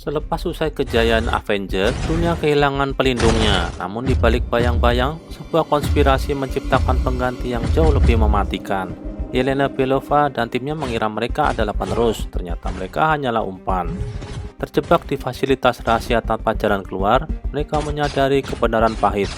Selepas usai kejayaan Avenger, dunia kehilangan pelindungnya. Namun di balik bayang-bayang, sebuah konspirasi menciptakan pengganti yang jauh lebih mematikan. Yelena Belova dan timnya mengira mereka adalah penerus, ternyata mereka hanyalah umpan. Terjebak di fasilitas rahasia tanpa jalan keluar, mereka menyadari kebenaran pahit.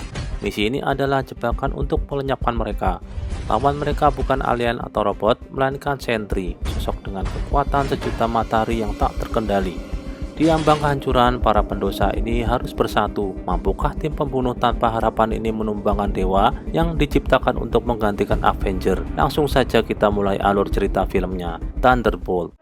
Misi ini adalah jebakan untuk melenyapkan mereka. Lawan mereka bukan alien atau robot, melainkan Sentry, sosok dengan kekuatan sejuta matahari yang tak terkendali. Di ambang kehancuran, para pendosa ini harus bersatu. Mampukah tim pembunuh tanpa harapan ini menumbangkan dewa yang diciptakan untuk menggantikan Avenger? Langsung saja kita mulai alur cerita filmnya, Thunderbolt.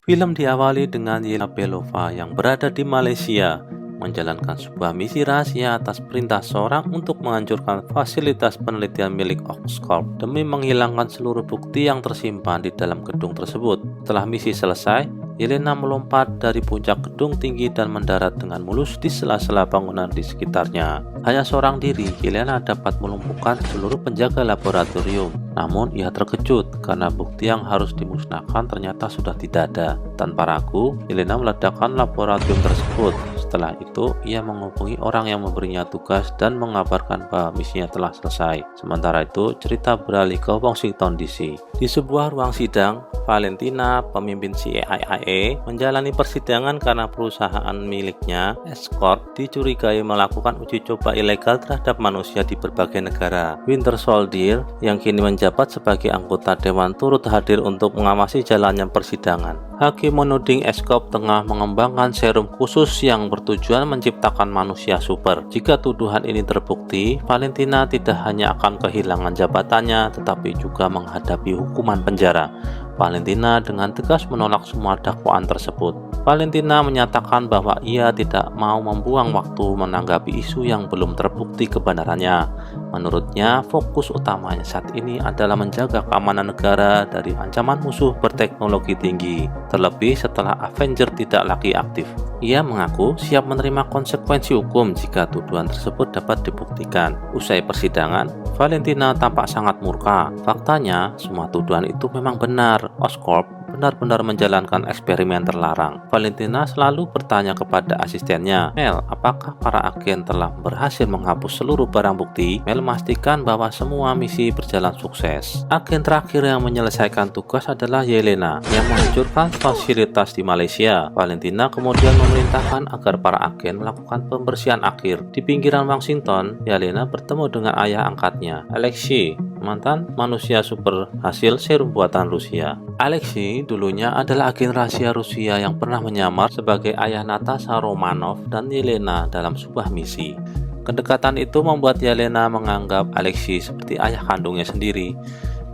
Film diawali dengan Yelena Belova yang berada di Malaysia, menjalankan sebuah misi rahasia atas perintah seorang untuk menghancurkan fasilitas penelitian milik Oscorp demi menghilangkan seluruh bukti yang tersimpan di dalam gedung tersebut. Setelah misi selesai, Yelena melompat dari puncak gedung tinggi dan mendarat dengan mulus di sela-sela bangunan di sekitarnya. Hanya seorang diri, Yelena dapat melumpuhkan seluruh penjaga laboratorium. Namun ia terkejut karena bukti yang harus dimusnahkan ternyata sudah tidak ada. Tanpa ragu, Yelena meledakkan laboratorium tersebut. Setelah itu, ia menghubungi orang yang memberinya tugas dan mengabarkan bahwa misinya telah selesai. Sementara itu, cerita beralih ke Washington DC. Di sebuah ruang sidang, Valentina, pemimpin CIA, menjalani persidangan karena perusahaan miliknya, Oscorp, dicurigai melakukan uji coba ilegal terhadap manusia di berbagai negara. Winter Soldier, yang kini menjabat sebagai anggota dewan, turut hadir untuk mengawasi jalannya persidangan. Hakim menuding Oscorp tengah mengembangkan serum khusus yang bertujuan menciptakan manusia super. Jika tuduhan ini terbukti, Valentina tidak hanya akan kehilangan jabatannya, tetapi juga menghadapi hukuman penjara. Valentina dengan tegas menolak semua dakwaan tersebut. Valentina menyatakan bahwa ia tidak mau membuang waktu menanggapi isu yang belum terbukti kebenarannya. Menurutnya, fokus utamanya saat ini adalah menjaga keamanan negara dari ancaman musuh berteknologi tinggi, terlebih setelah Avenger tidak lagi aktif. Ia mengaku siap menerima konsekuensi hukum jika tuduhan tersebut dapat dibuktikan. Usai persidangan, Valentina tampak sangat murka. Faktanya, semua tuduhan itu memang benar. Oscorp benar-benar menjalankan eksperimen terlarang. Valentina selalu bertanya kepada asistennya, Mel, apakah para agen telah berhasil menghapus seluruh barang bukti? Mel memastikan bahwa semua misi berjalan sukses. Agen terakhir yang menyelesaikan tugas adalah Yelena, yang menghancurkan fasilitas di Malaysia. Valentina kemudian memerintahkan agar para agen melakukan pembersihan akhir. Di pinggiran Washington, Yelena bertemu dengan ayah angkatnya, Alexei, mantan manusia super hasil serum buatan Rusia. Alexei dulunya adalah agen rahasia Rusia yang pernah menyamar sebagai ayah Natasha Romanov dan Yelena dalam sebuah misi. Kedekatan itu membuat Yelena menganggap Alexei seperti ayah kandungnya sendiri.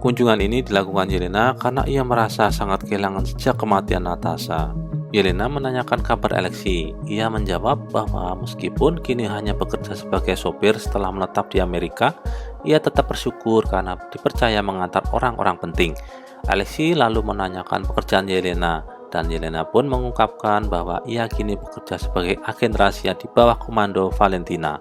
Kunjungan ini dilakukan Yelena karena ia merasa sangat kehilangan sejak kematian Natasha. Yelena menanyakan kabar Alexei. Ia menjawab bahwa meskipun kini hanya bekerja sebagai sopir setelah menetap di Amerika, ia tetap bersyukur karena dipercaya mengantar orang-orang penting. Alexei lalu menanyakan pekerjaan Yelena, dan Yelena pun mengungkapkan bahwa ia kini bekerja sebagai agen rahasia di bawah komando Valentina.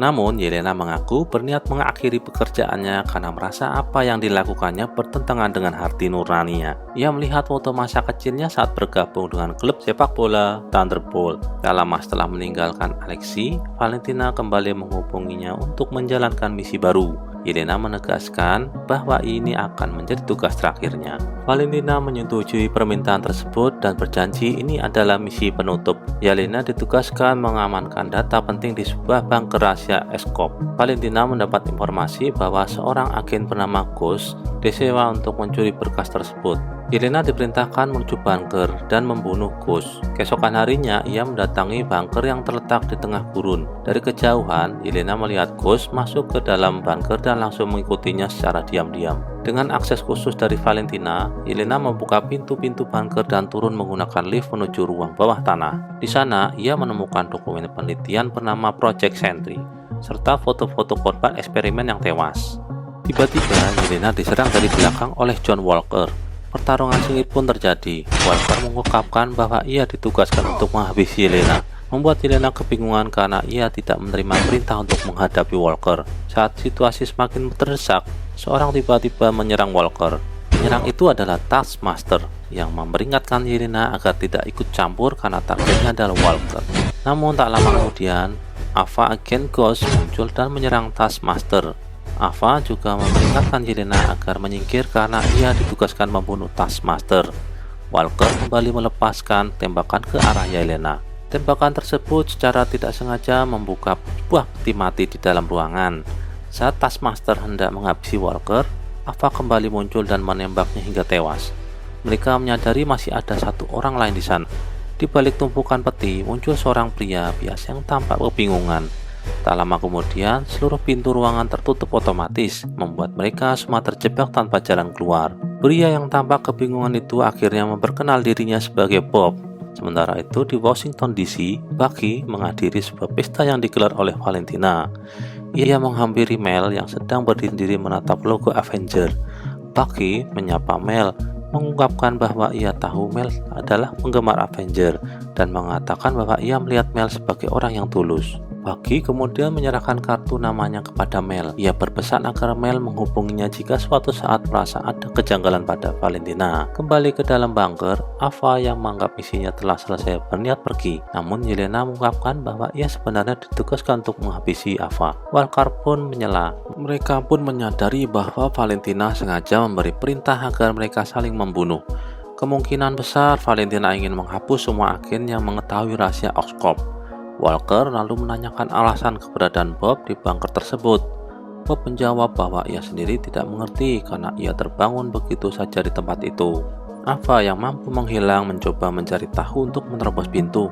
Namun, Yelena mengaku berniat mengakhiri pekerjaannya karena merasa apa yang dilakukannya bertentangan dengan hati nuraninya. Ia melihat foto masa kecilnya saat bergabung dengan klub sepak bola Thunderbolt. Tak lama setelah meninggalkan Alexei, Valentina kembali menghubunginya untuk menjalankan misi baru. Yelena menegaskan bahwa ini akan menjadi tugas terakhirnya. Valentina menyetujui permintaan tersebut dan berjanji ini adalah misi penutup. Yelena ditugaskan mengamankan data penting di sebuah bank rahasia Oscorp. Valentina mendapat informasi bahwa seorang agen bernama Ghost disewa untuk mencuri berkas tersebut. Yelena diperintahkan menuju bunker dan membunuh Ghost. Keesokan harinya, ia mendatangi bunker yang terletak di tengah gurun. Dari kejauhan, Yelena melihat Ghost masuk ke dalam bunker dan langsung mengikutinya secara diam-diam. Dengan akses khusus dari Valentina, Yelena membuka pintu-pintu bunker dan turun menggunakan lift menuju ruang bawah tanah. Di sana, ia menemukan dokumen penelitian bernama Project Sentry, serta foto-foto korban eksperimen yang tewas. Tiba-tiba, Yelena diserang dari belakang oleh John Walker. Pertarungan sengit pun terjadi. Walker mengungkapkan bahwa ia ditugaskan untuk menghabisi Yelena, membuat Yelena kebingungan karena ia tidak menerima perintah untuk menghadapi Walker. Saat situasi semakin terdesak, seorang tiba-tiba menyerang Walker. Penyerang itu adalah Taskmaster yang memperingatkan Yelena agar tidak ikut campur karena targetnya adalah Walker. Namun tak lama kemudian, Ava agen Ghost muncul dan menyerang Taskmaster. Ava juga memperingatkan Yelena agar menyingkir karena ia ditugaskan membunuh Taskmaster. Walker kembali melepaskan tembakan ke arah Yelena. Tembakan tersebut secara tidak sengaja membuka sebuah peti mati di dalam ruangan. Saat Taskmaster hendak menghabisi Walker, Ava kembali muncul dan menembaknya hingga tewas. Mereka menyadari masih ada satu orang lain di sana. Di balik tumpukan peti muncul seorang pria biasa yang tampak kebingungan. Tak lama kemudian, seluruh pintu ruangan tertutup otomatis, membuat mereka semua terjebak tanpa jalan keluar. Pria yang tampak kebingungan itu akhirnya memperkenal dirinya sebagai Bob. Sementara itu di Washington DC, Bucky menghadiri sebuah pesta yang digelar oleh Valentina. Ia menghampiri Mel yang sedang berdiri menatap logo Avenger. Bucky menyapa Mel, mengungkapkan bahwa ia tahu Mel adalah penggemar Avenger dan mengatakan bahwa ia melihat Mel sebagai orang yang tulus. Bucky kemudian menyerahkan kartu namanya kepada Mel. Ia berpesan agar Mel menghubunginya jika suatu saat merasa ada kejanggalan pada Valentina. Kembali ke dalam bunker, Ava yang menganggap misinya telah selesai berniat pergi. Namun Yelena mengungkapkan bahwa ia sebenarnya ditugaskan untuk menghabisi Ava. Walker pun menyela. Mereka pun menyadari bahwa Valentina sengaja memberi perintah agar mereka saling membunuh. Kemungkinan besar Valentina ingin menghapus semua agen yang mengetahui rahasia Oscorp. Walker lalu menanyakan alasan keberadaan Bob di bunker tersebut. Bob menjawab bahwa ia sendiri tidak mengerti karena ia terbangun begitu saja di tempat itu. Ava yang mampu menghilang mencoba mencari tahu untuk menerobos pintu.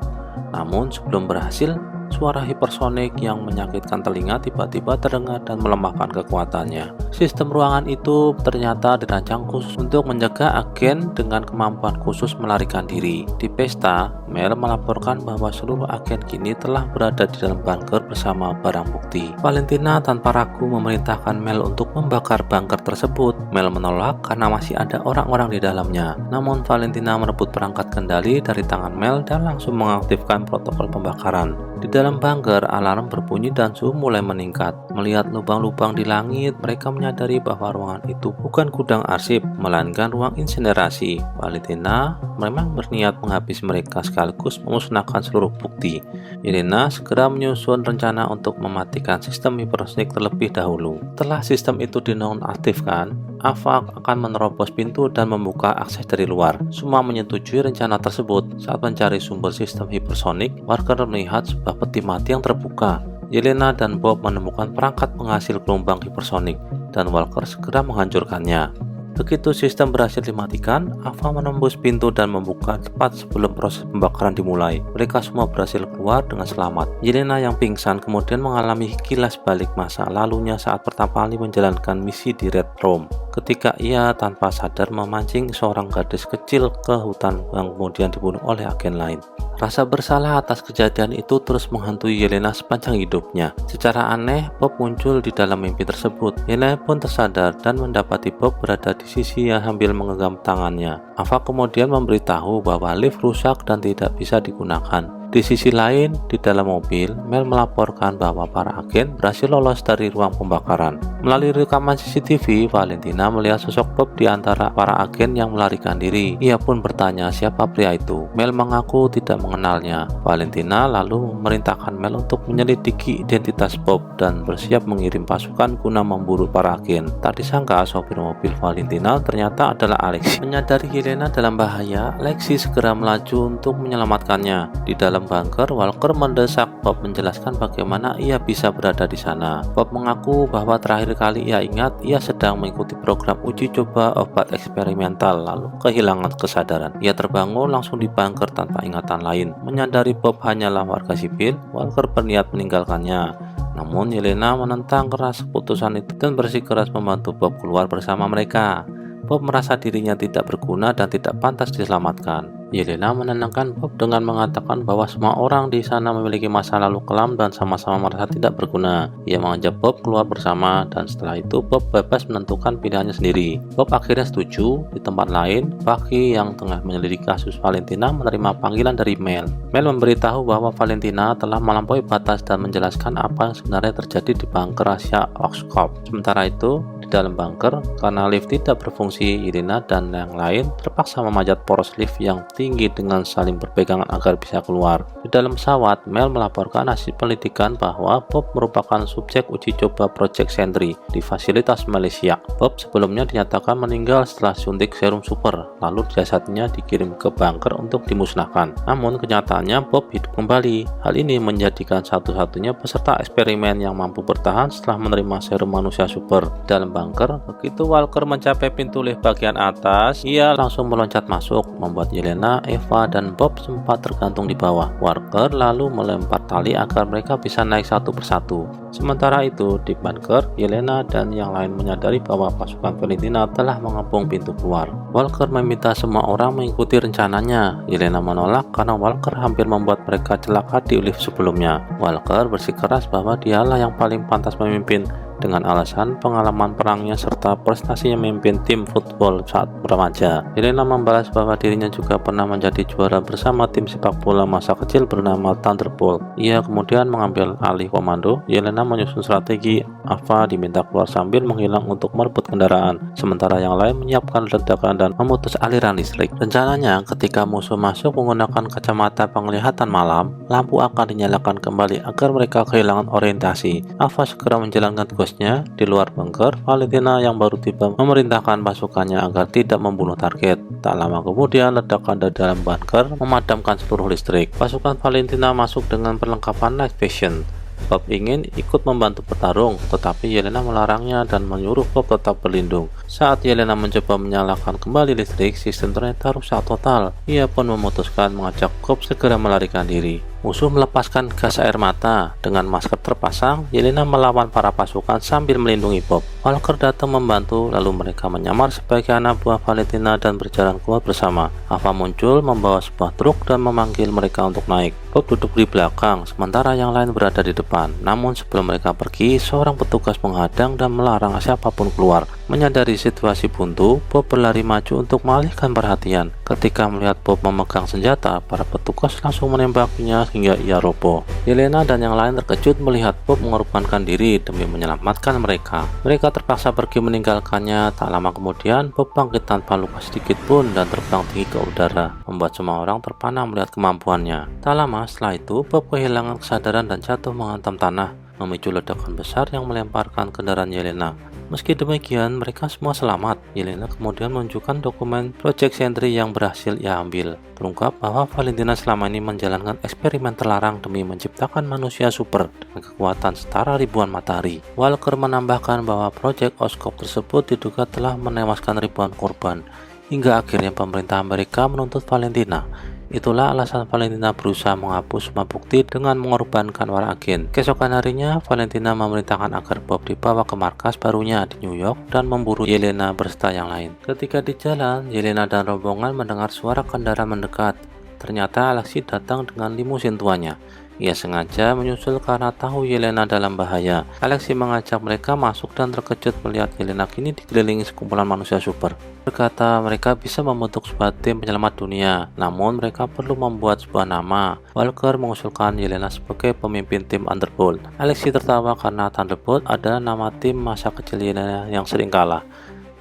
Namun sebelum berhasil, suara hipersonik yang menyakitkan telinga tiba-tiba terdengar dan melemahkan kekuatannya. Sistem ruangan itu ternyata dirancang khusus untuk mencegah agen dengan kemampuan khusus melarikan diri. Di pesta, Mel melaporkan bahwa seluruh agen kini telah berada di dalam bunker bersama barang bukti. Valentina tanpa ragu memerintahkan Mel untuk membakar bunker tersebut. Mel menolak karena masih ada orang-orang di dalamnya. Namun Valentina merebut perangkat kendali dari tangan Mel dan langsung mengaktifkan protokol pembakaran. Di dalam bunker, alarm berbunyi dan suhu mulai meningkat. Melihat lubang-lubang di langit, mereka menyadari bahwa ruangan itu bukan gudang arsip, melainkan ruang insinerasi. Valentina memang berniat menghabisi mereka sekaligus memusnahkan seluruh bukti. Yelena segera menyusun rencana untuk mematikan sistem hipersonik terlebih dahulu. Setelah sistem itu dinonaktifkan, Ava akan menerobos pintu dan membuka akses dari luar. Semua menyetujui rencana tersebut. Saat mencari sumber sistem hipersonik, Walker melihat sebuah peti mati yang terbuka. Yelena dan Bob menemukan perangkat penghasil gelombang hipersonik, dan Walker segera menghancurkannya. Begitu sistem berhasil dimatikan, Ava menembus pintu dan membuka tepat sebelum proses pembakaran dimulai. Mereka semua berhasil keluar dengan selamat. Yelena yang pingsan kemudian mengalami kilas balik masa lalunya saat pertama kali menjalankan misi di Red Room. Ketika ia tanpa sadar memancing seorang gadis kecil ke hutan yang kemudian dibunuh oleh agen lain. Rasa bersalah atas kejadian itu terus menghantui Yelena sepanjang hidupnya. Secara aneh, Bob muncul di dalam mimpi tersebut. Yelena pun tersadar dan mendapati Bob berada di sisi yang sambil menggenggam tangannya. Ava kemudian memberitahu bahwa lift rusak dan tidak bisa digunakan. Di sisi lain, di dalam mobil, Mel melaporkan bahwa para agen berhasil lolos dari ruang pembakaran. Melalui rekaman CCTV, Valentina melihat sosok Bob di antara para agen yang melarikan diri. Ia pun bertanya siapa pria itu. Mel mengaku tidak mengenalnya. Valentina lalu memerintahkan Mel untuk menyelidiki identitas Bob dan bersiap mengirim pasukan guna memburu para agen. Tak disangka, sopir mobil Valentina ternyata adalah Alexi. Menyadari Yelena dalam bahaya, Alexi segera melaju untuk menyelamatkannya. Di dalam bunker, Walker mendesak Bob menjelaskan bagaimana ia bisa berada di sana. Bob mengaku bahwa terakhir kali ia ingat ia sedang mengikuti program uji coba obat eksperimental lalu kehilangan kesadaran. Ia terbangun langsung di bunker tanpa ingatan lain. Menyadari Bob hanyalah warga sipil, Walker berniat meninggalkannya. Namun Yelena menentang keras keputusan itu dan bersikeras membantu Bob keluar bersama mereka. Bob merasa dirinya tidak berguna dan tidak pantas diselamatkan. Yelena menenangkan Bob dengan mengatakan bahwa semua orang di sana memiliki masa lalu kelam dan sama-sama merasa tidak berguna. Ia mengajak Bob keluar bersama dan setelah itu Bob bebas menentukan pilihannya sendiri. Bob akhirnya setuju. Di tempat lain, Bucky yang tengah menyelidiki kasus Valentina menerima panggilan dari Mel. Mel memberitahu bahwa Valentina telah melampaui batas dan menjelaskan apa yang sebenarnya terjadi di bunker rahasia Oscorp. Sementara itu, di dalam bunker, karena lift tidak berfungsi, Yelena dan yang lain terpaksa memanjat poros lift yang tinggi dengan saling berpegangan agar bisa keluar. Di dalam pesawat, Mel melaporkan hasil penyelidikan bahwa Bob merupakan subjek uji coba Project Sentry di fasilitas Malaysia. Bob sebelumnya dinyatakan meninggal setelah suntik serum super, lalu jasadnya dikirim ke bunker untuk dimusnahkan. Namun kenyataannya Bob hidup kembali. Hal ini menjadikan satu-satunya peserta eksperimen yang mampu bertahan setelah menerima serum manusia super. Dalam bunker, begitu Walker mencapai pintu lift bagian atas, ia langsung meloncat masuk, membuat Yelena, Eva, dan Bob sempat tergantung di bawah. Walker lalu melempar tali agar mereka bisa naik satu persatu. Sementara itu, di bunker, Yelena dan yang lain menyadari bahwa pasukan Valentina telah mengepung pintu keluar. Walker meminta semua orang mengikuti rencananya. Yelena menolak karena Walker hampir membuat mereka celaka di lift sebelumnya. Walker bersikeras bahwa dialah yang paling pantas memimpin, dengan alasan pengalaman perangnya serta prestasinya memimpin tim football saat remaja. Yelena membalas bahwa dirinya juga pernah menjadi juara bersama tim sepak bola masa kecil bernama Thunderbolt. Ia kemudian mengambil alih komando. Yelena menyusun strategi. Ava diminta keluar sambil menghilang untuk merebut kendaraan, sementara yang lain menyiapkan ledakan dan memutus aliran listrik. Rencananya, ketika musuh masuk menggunakan kacamata penglihatan malam, lampu akan dinyalakan kembali agar mereka kehilangan orientasi. Ava segera menjalankan tugasnya di luar bunker. Valentina yang baru tiba memerintahkan pasukannya agar tidak membunuh target. Tak lama kemudian, ledakan dari dalam bunker memadamkan seluruh listrik. Pasukan Valentina masuk dengan perlengkapan night vision. Bob ingin ikut membantu bertarung, tetapi Yelena melarangnya dan menyuruh Bob tetap berlindung. Saat Yelena mencoba menyalakan kembali listrik, sistem ternyata rusak total. Ia pun memutuskan mengajak Bob segera melarikan diri. Musuh melepaskan gas air mata. Dengan masker terpasang, Yelena melawan para pasukan sambil melindungi Bob. Walker datang membantu, lalu mereka menyamar sebagai anak buah Valentina dan berjalan keluar bersama. Ava muncul membawa sebuah truk dan memanggil mereka untuk naik. Bob duduk di belakang, sementara yang lain berada di depan. Namun sebelum mereka pergi, seorang petugas menghadang dan melarang siapapun keluar. Menyadari situasi buntu, Bob berlari maju untuk mengalihkan perhatian. Ketika melihat Bob memegang senjata, para petugas langsung menembaknya hingga ia roboh. Yelena dan yang lain terkejut melihat Bob mengorbankan diri demi menyelamatkan mereka. Mereka terpaksa pergi meninggalkannya. Tak lama kemudian, Bob bangkit tanpa luka sedikit pun dan terbang tinggi ke udara, membuat semua orang terpana melihat kemampuannya. Tak lama setelah itu, Bob kehilangan kesadaran dan jatuh menghantam tanah, memicu ledakan besar yang melemparkan kendaraan Yelena. Meski demikian, mereka semua selamat. Yelena kemudian menunjukkan dokumen Project Sentry yang berhasil ia ambil, terungkap bahwa Valentina selama ini menjalankan eksperimen terlarang demi menciptakan manusia super dengan kekuatan setara ribuan matahari. Walker menambahkan bahwa Project Oscorp tersebut diduga telah menewaskan ribuan korban, hingga akhirnya pemerintah Amerika menuntut Valentina. Itulah alasan Valentina berusaha menghapus semua bukti dengan mengorbankan para agen. Keesokan harinya, Valentina memerintahkan agar Bob dibawa ke markas barunya di New York dan memburu Yelena berserta yang lain. Ketika di jalan, Yelena dan rombongan mendengar suara kendaraan mendekat. Ternyata Alexi datang dengan limusin tuanya. Ia sengaja menyusul karena tahu Yelena dalam bahaya. Alexi mengajak mereka masuk dan terkejut melihat Yelena kini dikelilingi sekumpulan manusia super. Berkata mereka bisa membentuk sebuah tim penyelamat dunia, namun mereka perlu membuat sebuah nama. Walker mengusulkan Yelena sebagai pemimpin tim Thunderbolt. Alexi tertawa karena Thunderbolt adalah nama tim masa kecil Yelena yang sering kalah.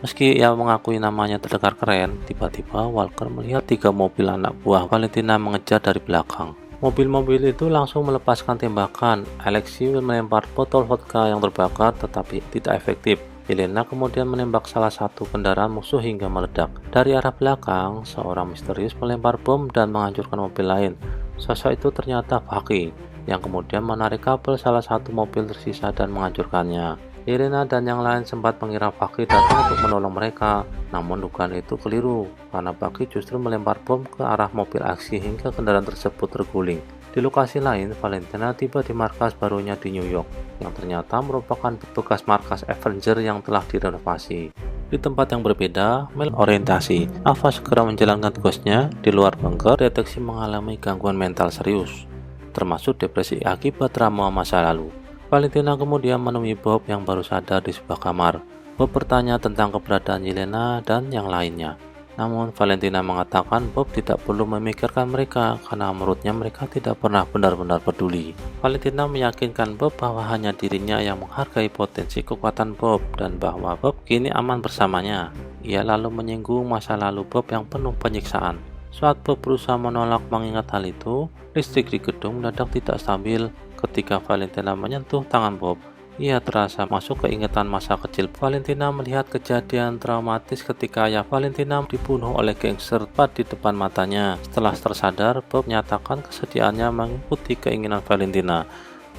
Meski ia mengakui namanya terdengar keren, tiba-tiba Walker melihat 3 mobil anak buah Valentina mengejar dari belakang. Mobil-mobil itu langsung melepaskan tembakan. Alexi melempar botol vodka yang terbakar tetapi tidak efektif. Yelena kemudian menembak salah satu kendaraan musuh hingga meledak. Dari arah belakang, seorang misterius melempar bom dan menghancurkan mobil lain. Sosok itu ternyata Bucky, yang kemudian menarik kabel salah satu mobil tersisa dan menghancurkannya. Yelena dan yang lain sempat mengira Bucky datang untuk menolong mereka, namun dugaan itu keliru karena Bucky justru melempar bom ke arah mobil aksi hingga kendaraan tersebut terguling. Di lokasi lain, Valentina tiba di markas barunya di New York, yang ternyata merupakan bekas markas Avenger yang telah direnovasi. Di tempat yang berbeda, Mel orientasi. Ava segera menjalankan tugasnya. Di luar bunker, deteksi mengalami gangguan mental serius, termasuk depresi akibat trauma masa lalu. Valentina kemudian menemui Bob yang baru sadar di sebuah kamar. Bob bertanya tentang keberadaan Yelena dan yang lainnya. Namun Valentina mengatakan Bob tidak perlu memikirkan mereka karena menurutnya mereka tidak pernah benar-benar peduli. Valentina meyakinkan Bob bahwa hanya dirinya yang menghargai potensi kekuatan Bob dan bahwa Bob kini aman bersamanya. Ia lalu menyinggung masa lalu Bob yang penuh penyiksaan. Saat Bob berusaha menolak mengingat hal itu, listrik di gedung mendadak tidak stabil. Ketika Valentina menyentuh tangan Bob, ia terasa masuk ke ingatan masa kecil. Valentina melihat kejadian traumatis ketika ayah Valentina dibunuh oleh gangster tepat di depan matanya. Setelah tersadar, Bob menyatakan kesediaannya mengikuti keinginan Valentina.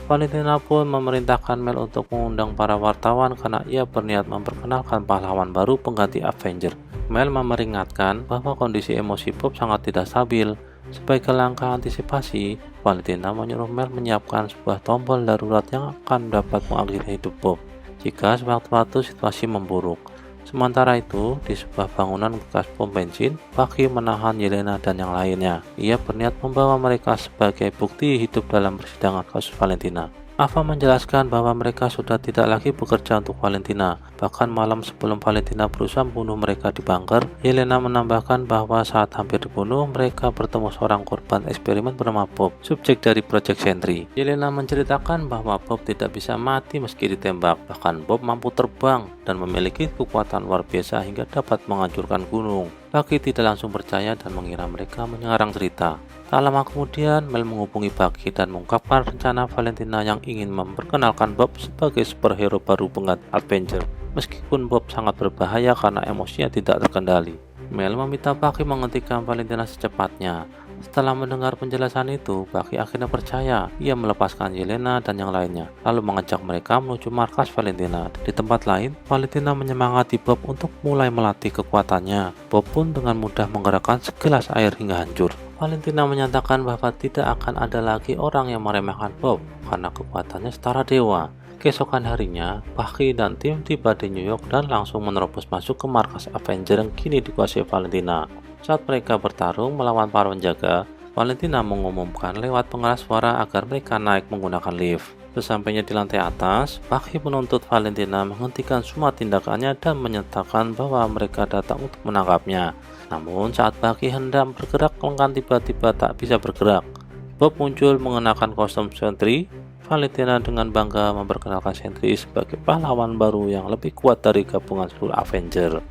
Valentina pun memerintahkan Mel untuk mengundang para wartawan karena ia berniat memperkenalkan pahlawan baru pengganti Avenger. Mel memperingatkan bahwa kondisi emosi Bob sangat tidak stabil. Sebagai langkah antisipasi, Valentina menyuruh Mel menyiapkan sebuah tombol darurat yang akan dapat mengakhiri hidup Bob jika sewaktu-waktu situasi memburuk. Sementara itu, di sebuah bangunan bekas pom bensin, Bucky menahan Yelena dan yang lainnya. Ia berniat membawa mereka sebagai bukti hidup dalam persidangan kasus Valentina. Ava menjelaskan bahwa mereka sudah tidak lagi bekerja untuk Valentina. Bahkan malam sebelum Valentina berusaha membunuh mereka di bunker, Yelena menambahkan bahwa saat hampir dibunuh, mereka bertemu seorang korban eksperimen bernama Bob, subjek dari Project Sentry. Yelena menceritakan bahwa Bob tidak bisa mati meski ditembak. Bahkan Bob mampu terbang dan memiliki kekuatan luar biasa hingga dapat menghancurkan gunung. Bucky tidak langsung percaya dan mengira mereka mengarang cerita. Tak lama kemudian, Mel menghubungi Bucky dan mengungkapkan rencana Valentina yang ingin memperkenalkan Bob sebagai superhero baru pengganti Avenger. Meskipun Bob sangat berbahaya karena emosinya tidak terkendali. Mel meminta Bucky menghentikan Valentina secepatnya. Setelah mendengar penjelasan itu, Bucky akhirnya percaya. Ia melepaskan Yelena dan yang lainnya, lalu mengajak mereka menuju markas Valentina. Di tempat lain, Valentina menyemangati Bob untuk mulai melatih kekuatannya. Bob pun dengan mudah menggerakkan segelas air hingga hancur. Valentina menyatakan bahwa tidak akan ada lagi orang yang meremehkan Bob karena kekuatannya setara dewa. Keesokan harinya, Bucky dan tim tiba di New York dan langsung menerobos masuk ke markas Avenger yang kini dikuasai Valentina. Saat mereka bertarung melawan para penjaga, Valentina mengumumkan lewat pengeras suara agar mereka naik menggunakan lift. Sesampainya di lantai atas, Bucky menuntut Valentina menghentikan semua tindakannya dan menyatakan bahwa mereka datang untuk menangkapnya. Namun saat Bucky hendak bergerak, lengan tiba-tiba tak bisa bergerak. Bob muncul mengenakan kostum Sentry. Valentina dengan bangga memperkenalkan Sentry sebagai pahlawan baru yang lebih kuat dari gabungan seluruh Avenger.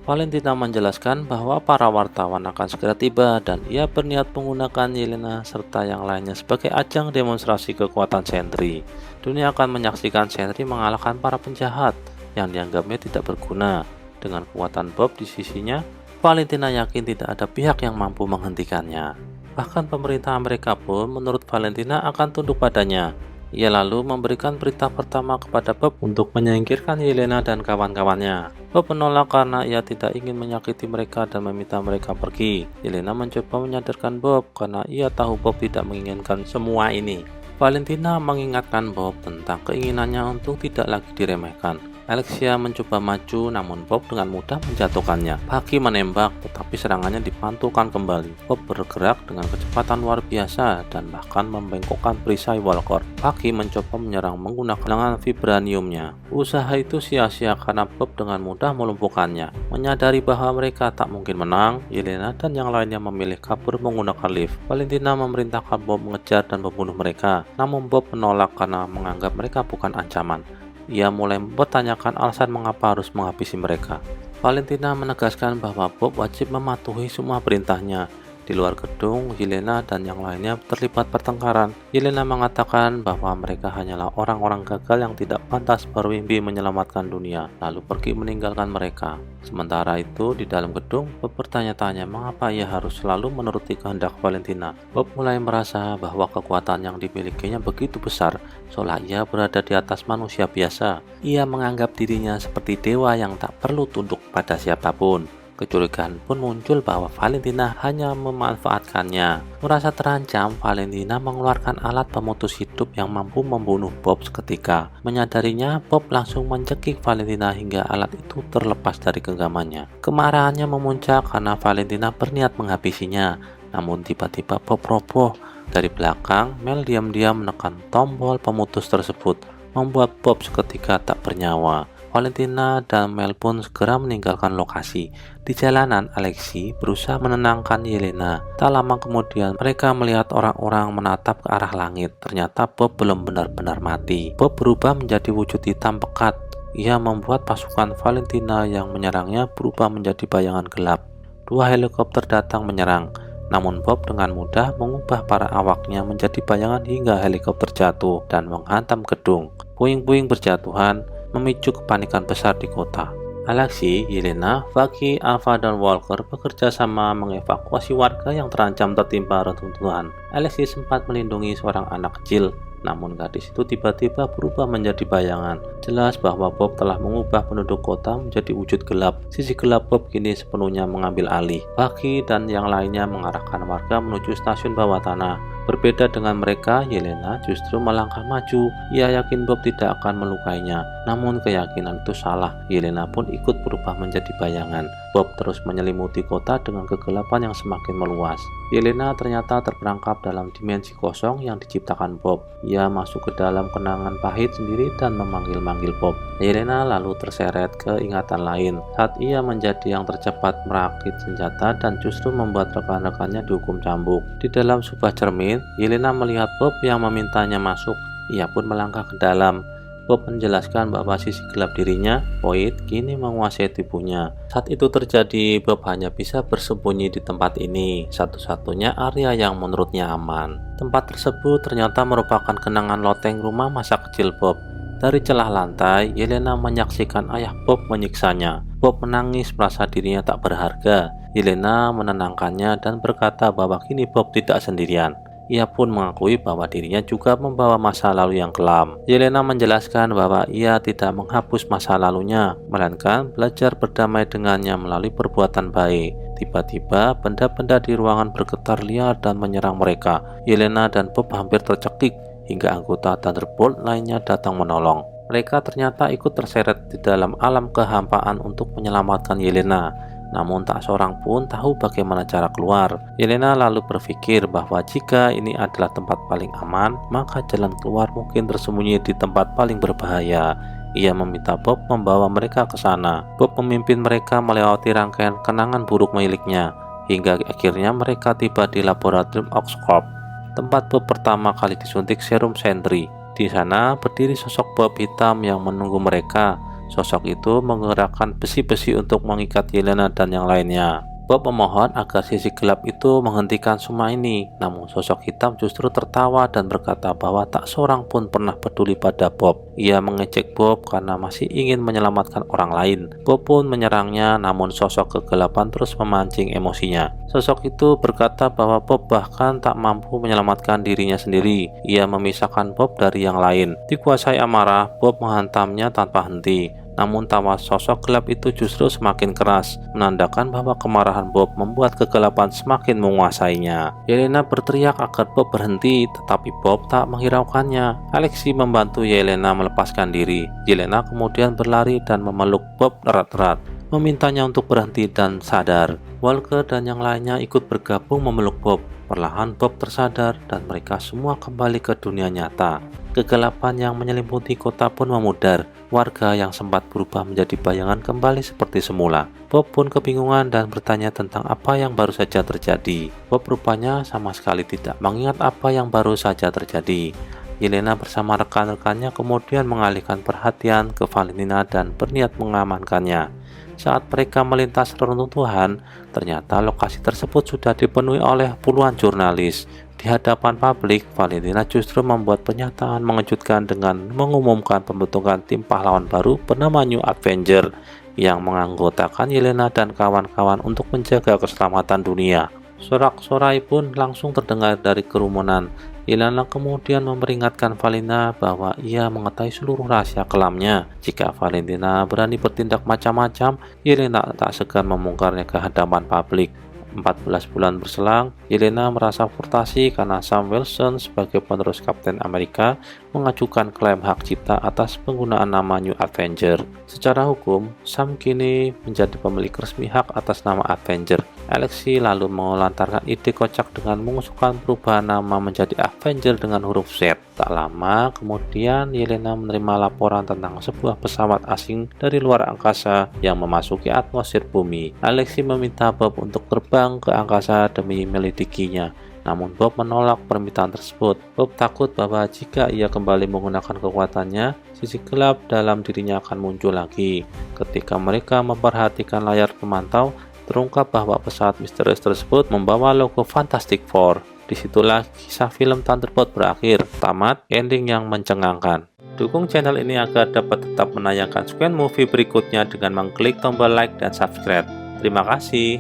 Valentina menjelaskan bahwa para wartawan akan segera tiba dan ia berniat menggunakan Yelena serta yang lainnya sebagai ajang demonstrasi kekuatan Sentry. Dunia akan menyaksikan Sentry mengalahkan para penjahat yang dianggapnya tidak berguna. Dengan kekuatan Bob di sisinya, Valentina yakin tidak ada pihak yang mampu menghentikannya. Bahkan pemerintah Amerika pun menurut Valentina akan tunduk padanya. Ia lalu memberikan berita pertama kepada Bob untuk menyingkirkan Yelena dan kawan-kawannya. Bob menolak karena ia tidak ingin menyakiti mereka dan meminta mereka pergi. Yelena mencoba menyadarkan Bob karena ia tahu Bob tidak menginginkan semua ini. Valentina mengingatkan Bob tentang keinginannya untuk tidak lagi diremehkan. Alexia mencoba maju namun Bob dengan mudah menjatuhkannya. Bucky menembak tetapi serangannya dipantulkan kembali. Bob bergerak dengan kecepatan luar biasa dan bahkan membengkokkan perisai Walker. Bucky mencoba menyerang menggunakan lengan vibraniumnya. Usaha itu sia-sia karena Bob dengan mudah melumpuhkannya. Menyadari bahwa mereka tak mungkin menang, Yelena dan yang lainnya memilih kabur menggunakan lift. Valentina memerintahkan Bob mengejar dan membunuh mereka. Namun Bob menolak karena menganggap mereka bukan ancaman. Ia mulai mempertanyakan alasan mengapa harus menghabisi mereka. Valentina menegaskan bahwa Bob wajib mematuhi semua perintahnya. Di luar gedung, Yelena dan yang lainnya terlibat pertengkaran. Yelena mengatakan bahwa mereka hanyalah orang-orang gagal yang tidak pantas bermimpi menyelamatkan dunia, lalu pergi meninggalkan mereka. Sementara itu, di dalam gedung, Bob bertanya-tanya mengapa ia harus selalu menuruti kehendak Valentina. Bob mulai merasa bahwa kekuatan yang dimilikinya begitu besar, seolah ia berada di atas manusia biasa. Ia menganggap dirinya seperti dewa yang tak perlu tunduk pada siapapun. Kecurigaan pun muncul bahwa Valentina hanya memanfaatkannya. Merasa terancam, Valentina mengeluarkan alat pemutus hidup yang mampu membunuh Bob seketika. Menyadarinya, Bob langsung mencekik Valentina hingga alat itu terlepas dari genggamannya. Kemarahannya memuncak karena Valentina berniat menghabisinya. Namun tiba-tiba Bob roboh. Dari belakang, Mel diam-diam menekan tombol pemutus tersebut, membuat Bob seketika tak bernyawa. Valentina dan Mel pun segera meninggalkan lokasi. Di jalanan, Alexei berusaha menenangkan Yelena. Tak lama kemudian, mereka melihat orang-orang menatap ke arah langit. Ternyata Bob belum benar-benar mati. Bob berubah menjadi wujud hitam pekat. Ia membuat pasukan Valentina yang menyerangnya berubah menjadi bayangan gelap. 2 helikopter datang menyerang. Namun Bob dengan mudah mengubah para awaknya menjadi bayangan hingga helikopter jatuh dan menghantam gedung. Puing-puing berjatuhan memicu kepanikan besar di kota. Alexei, Yelena, Vaki, Ava, dan Walker bekerja sama mengevakuasi warga yang terancam tertimpa reruntuhan. Alexei sempat melindungi seorang anak kecil, namun gadis itu tiba-tiba berubah menjadi bayangan. Jelas bahwa Bob telah mengubah penduduk kota menjadi wujud gelap. Sisi gelap Bob kini sepenuhnya mengambil alih. Vaki dan yang lainnya mengarahkan warga menuju stasiun bawah tanah. Berbeda dengan mereka, Yelena justru melangkah maju. Ia yakin Bob tidak akan melukainya. Namun keyakinan itu salah. Yelena pun ikut berubah menjadi bayangan. Bob terus menyelimuti kota dengan kegelapan yang semakin meluas. Yelena ternyata terperangkap dalam dimensi kosong yang diciptakan Bob. Ia masuk ke dalam kenangan pahit sendiri dan memanggil-manggil Bob. Yelena lalu terseret ke ingatan lain saat ia menjadi yang tercepat merakit senjata dan justru membuat rekan-rekannya dihukum cambuk. Di dalam sebuah cermin, Yelena melihat Bob yang memintanya masuk. Ia pun melangkah ke dalam. Bob menjelaskan bahwa sisi gelap dirinya, Void, kini menguasai tubuhnya. Saat itu terjadi, Bob hanya bisa bersembunyi di tempat ini, satu-satunya area yang menurutnya aman. Tempat tersebut ternyata merupakan kenangan loteng rumah masa kecil Bob. Dari celah lantai, Yelena menyaksikan ayah Bob menyiksanya. Bob menangis merasa dirinya tak berharga. Yelena menenangkannya dan berkata bahwa kini Bob tidak sendirian. Ia pun mengakui bahwa dirinya juga membawa masa lalu yang kelam. Yelena menjelaskan bahwa ia tidak menghapus masa lalunya, melainkan belajar berdamai dengannya melalui perbuatan baik. Tiba-tiba, benda-benda di ruangan bergetar liar dan menyerang mereka. Yelena dan Bob hampir tercekik, hingga anggota Thunderbolt lainnya datang menolong. Mereka ternyata ikut terseret di dalam alam kehampaan untuk menyelamatkan Yelena. Namun tak seorang pun tahu bagaimana cara keluar. Yelena lalu berpikir bahwa jika ini adalah tempat paling aman, maka jalan keluar mungkin tersembunyi di tempat paling berbahaya. Ia meminta Bob membawa mereka ke sana. Bob memimpin mereka melewati rangkaian kenangan buruk miliknya, hingga akhirnya mereka tiba di laboratorium Oscorp, tempat Bob pertama kali disuntik serum Sentry. Di sana berdiri sosok Bob hitam yang menunggu mereka. Sosok itu menggerakkan besi-besi untuk mengikat Yelena dan yang lainnya. Bob memohon agar sisi gelap itu menghentikan semua ini, namun sosok hitam justru tertawa dan berkata bahwa tak seorang pun pernah peduli pada Bob. Ia mengejek Bob karena masih ingin menyelamatkan orang lain. Bob pun menyerangnya, namun sosok kegelapan terus memancing emosinya. Sosok itu berkata bahwa Bob bahkan tak mampu menyelamatkan dirinya sendiri. Ia memisahkan Bob dari yang lain. Dikuasai amarah, Bob menghantamnya tanpa henti. Namun tawa sosok gelap itu justru semakin keras, menandakan bahwa kemarahan Bob membuat kegelapan semakin menguasainya. Yelena berteriak agar Bob berhenti, tetapi Bob tak menghiraukannya. Alexei membantu Yelena melepaskan diri. Yelena kemudian berlari dan memeluk Bob erat-erat, memintanya untuk berhenti dan sadar. Walker dan yang lainnya ikut bergabung memeluk Bob. Perlahan Bob tersadar dan mereka semua kembali ke dunia nyata. Kegelapan yang menyelimuti kota pun memudar. Warga yang sempat berubah menjadi bayangan kembali seperti semula. Bob pun kebingungan dan bertanya tentang apa yang baru saja terjadi. Bob rupanya sama sekali tidak mengingat apa yang baru saja terjadi. Yelena bersama rekan-rekannya kemudian mengalihkan perhatian ke Valentina dan berniat mengamankannya. Saat mereka melintas reruntuhan, ternyata lokasi tersebut sudah dipenuhi oleh puluhan jurnalis. Di hadapan publik, Valentina justru membuat pernyataan mengejutkan dengan mengumumkan pembentukan tim pahlawan baru bernama New Avenger yang menganggotakan Yelena dan kawan-kawan untuk menjaga keselamatan dunia. Sorak-sorai pun langsung terdengar dari kerumunan. Yelena kemudian memperingatkan Valentina bahwa ia mengetahui seluruh rahasia kelamnya. Jika Valentina berani bertindak macam-macam, Yelena tak segan membongkarnya ke hadapan publik. 14 bulan berselang, Yelena merasa frustasi karena Sam Wilson sebagai penerus Kapten Amerika mengajukan klaim hak cipta atas penggunaan nama New Avenger. Secara hukum, Sam kini menjadi pemilik resmi hak atas nama Avenger. Alexei lalu melontarkan ide kocak dengan mengusulkan perubahan nama menjadi Avenger dengan huruf Z. Tak lama kemudian Yelena menerima laporan tentang sebuah pesawat asing dari luar angkasa yang memasuki atmosfer bumi. Alexei meminta Bob untuk terbang ke angkasa demi menyelidikinya. Namun Bob menolak permintaan tersebut. Bob takut bahwa jika ia kembali menggunakan kekuatannya, sisi gelap dalam dirinya akan muncul lagi. Ketika mereka memperhatikan layar pemantau, terungkap bahwa pesawat misterius tersebut membawa logo Fantastic Four. Disitulah kisah film Thunderbolt berakhir, tamat ending yang mencengangkan. Dukung channel ini agar dapat tetap menayangkan Squid Movie berikutnya dengan mengklik tombol like dan subscribe. Terima kasih.